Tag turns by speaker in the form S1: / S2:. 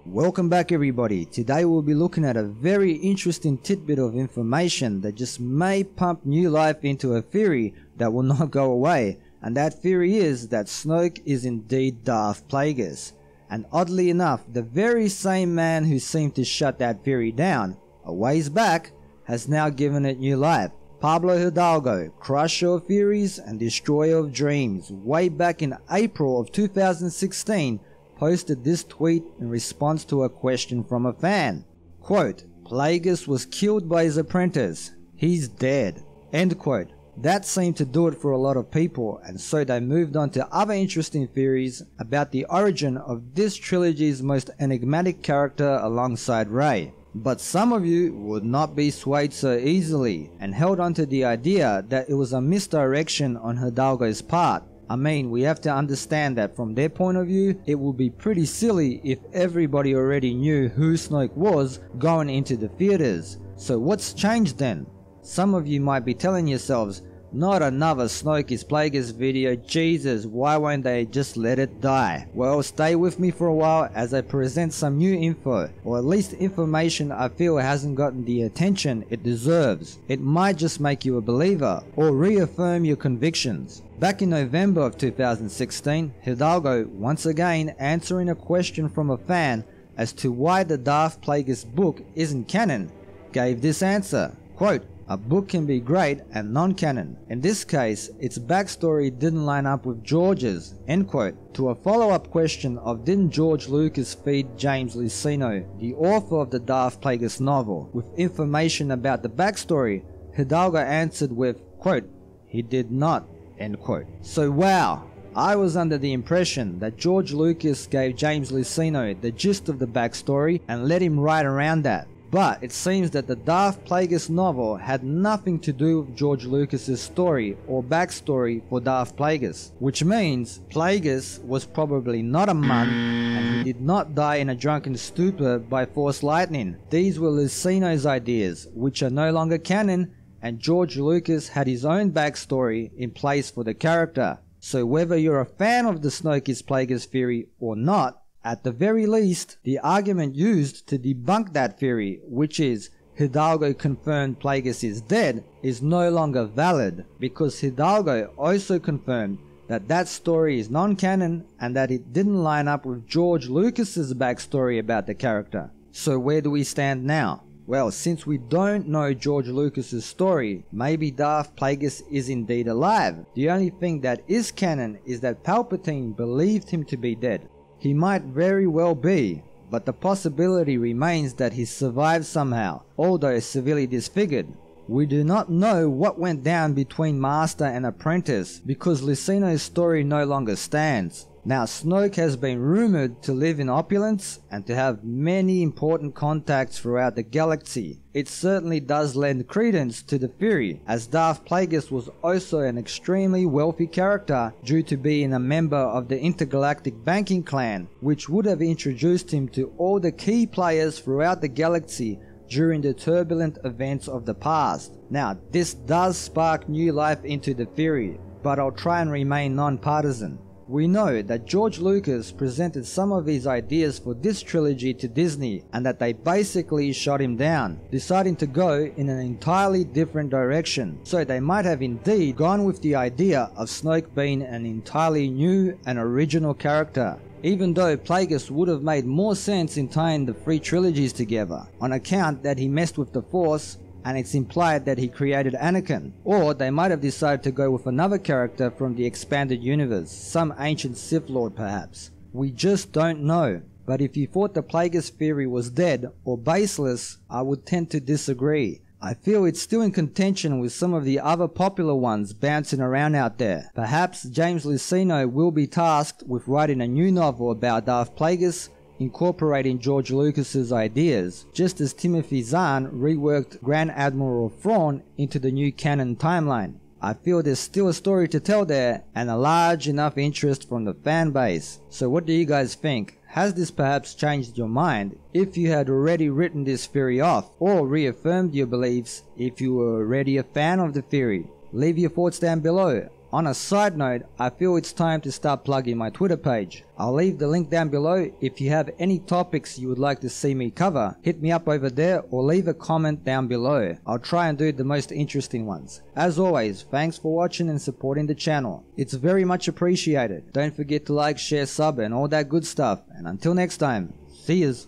S1: Welcome back everybody. Today we'll be looking at a very interesting tidbit of information that just may pump new life into a theory that will not go away, and that theory is that Snoke is indeed Darth Plagueis. And oddly enough, the very same man who seemed to shut that theory down a ways back has now given it new life. Pablo Hidalgo, crusher of theories and destroyer of dreams, way back in April of 2016, posted this tweet in response to a question from a fan. Quote, "Plagueis was killed by his apprentice. He's dead." End quote. That seemed to do it for a lot of people, and so they moved on to other interesting theories about the origin of this trilogy's most enigmatic character alongside Rey. But some of you would not be swayed so easily, and held on to the idea that it was a misdirection on Hidalgo's part. I mean, we have to understand that from their point of view, it would be pretty silly if everybody already knew who Snoke was going into the theaters. So what's changed then? Some of you might be telling yourselves, not another Snoke is Plagueis video, Jesus, why won't they just let it die? Well, stay with me for a while as I present some new info, or at least information I feel hasn't gotten the attention it deserves. It might just make you a believer, or reaffirm your convictions. Back in November of 2016, Hidalgo, once again answering a question from a fan as to why the Darth Plagueis book isn't canon, gave this answer, quote, "A book can be great and non-canon. In this case, its backstory didn't line up with George's," end quote. To a follow-up question of didn't George Lucas feed James Luceno, the author of the Darth Plagueis novel, with information about the backstory, Hidalgo answered with, quote, "He did not," end quote. So wow, I was under the impression that George Lucas gave James Luceno the gist of the backstory and let him write around that. But it seems that the Darth Plagueis novel had nothing to do with George Lucas's story or backstory for Darth Plagueis, which means Plagueis was probably not a monk and he did not die in a drunken stupor by force lightning. These were Luceno's ideas, which are no longer canon, and George Lucas had his own backstory in place for the character. So whether you're a fan of the Snoke is Plagueis theory or not, at the very least, the argument used to debunk that theory, which is Hidalgo confirmed Plagueis is dead, is no longer valid, because Hidalgo also confirmed that that story is non-canon and that it didn't line up with George Lucas's backstory about the character. So where do we stand now? Well, since we don't know George Lucas's story, maybe Darth Plagueis is indeed alive. The only thing that is canon is that Palpatine believed him to be dead. He might very well be, but the possibility remains that he survived somehow, although severely disfigured. We do not know what went down between master and apprentice because Luceno's story no longer stands. Now, Snoke has been rumored to live in opulence and to have many important contacts throughout the galaxy. It certainly does lend credence to the theory, as Darth Plagueis was also an extremely wealthy character due to being a member of the intergalactic banking clan, which would have introduced him to all the key players throughout the galaxy during the turbulent events of the past. Now, this does spark new life into the theory, but I'll try and remain non-partisan. We know that George Lucas presented some of his ideas for this trilogy to Disney and that they basically shot him down, deciding to go in an entirely different direction. So they might have indeed gone with the idea of Snoke being an entirely new and original character, even though Plagueis would have made more sense in tying the three trilogies together, on account that he messed with the Force and it's implied that he created Anakin. Or they might have decided to go with another character from the expanded universe, some ancient Sith Lord perhaps. We just don't know. But if you thought the Plagueis theory was dead or baseless, I would tend to disagree. I feel it's still in contention with some of the other popular ones bouncing around out there. Perhaps James Luceno will be tasked with writing a new novel about Darth Plagueis, incorporating George Lucas's ideas, just as Timothy Zahn reworked Grand Admiral Thrawn into the new canon timeline. I feel there's still a story to tell there and a large enough interest from the fan base. So what do you guys think? Has this perhaps changed your mind if you had already written this theory off, or reaffirmed your beliefs if you were already a fan of the theory? Leave your thoughts down below. On a side note, I feel it's time to start plugging my Twitter page. I'll leave the link down below. If you have any topics you would like to see me cover, hit me up over there or leave a comment down below. I'll try and do the most interesting ones. As always, thanks for watching and supporting the channel. It's very much appreciated. Don't forget to like, share, sub and all that good stuff. And until next time, see yas.